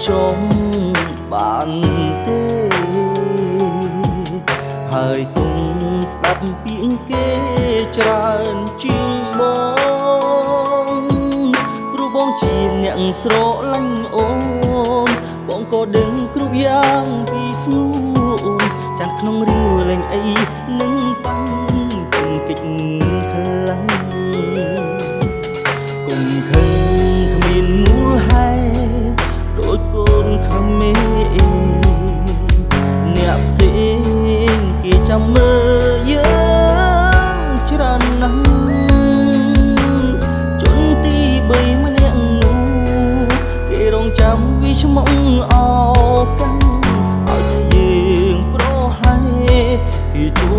ចុំបានទេហើយគុំស្ដាប់ពីគេច្រើនជាងបងព្រោះបងជាអ្នកស្រឡាញ់អូនបងក៏ដឹងគ្រប់យ៉ាងពីស្នូនចាស់ក្នុងរាវលែងអីនឹងបាំងគុំកិច្ចខ្លាំងគុំខឹងគ្មានមូលហេតុដូចកូនខមេអ្នកផ្សេងគេចាំមើលយើងច្រើនណាស់ជន់ទី3ម្នាក់នោះគេរងចាំវិឆ្មងអោកាន់ឲ្យយើងប្រហែលគេចូ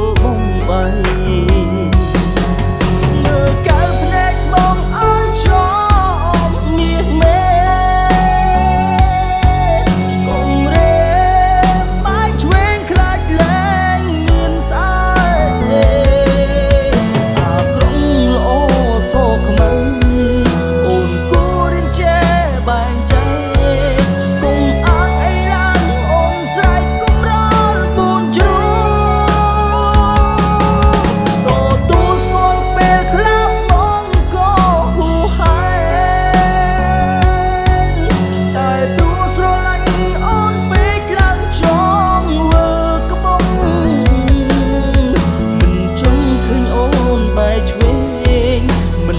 លបំបី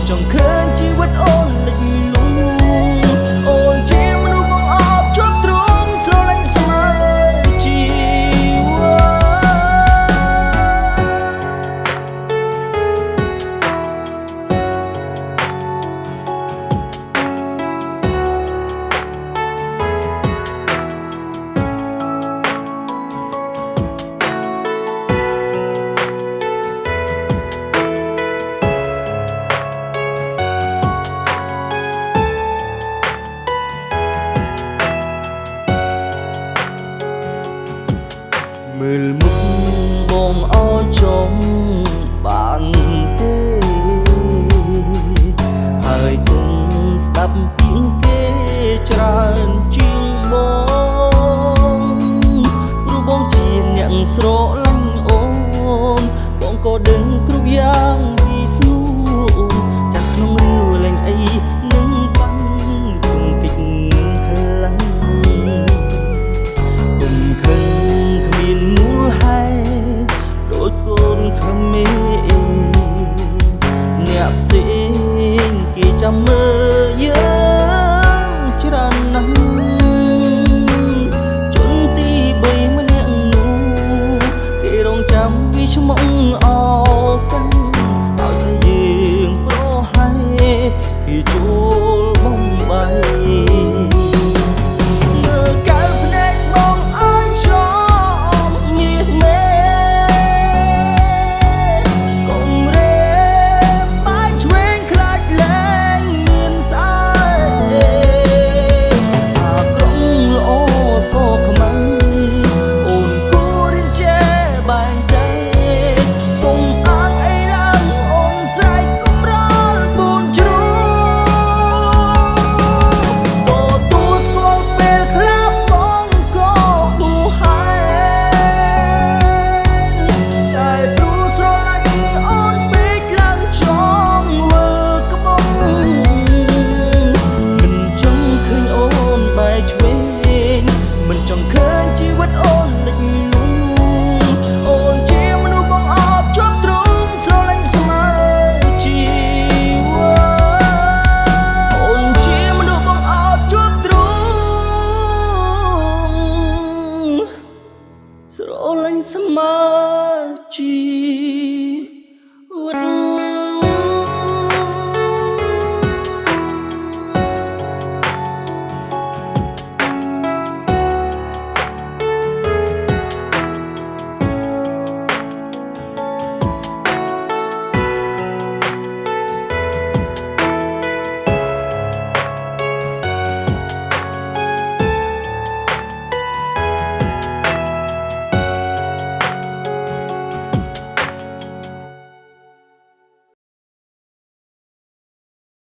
ចង់ឃើញជីវិតអូនលិចលង់អូនជាមនុស្សបងអបជាប់ទ្រង់ស្រឡាញ់ស្មើជីវិតមើលមុខបងអោចុំបានទេហើយគុំស្ដាប់ពីគេច្រើន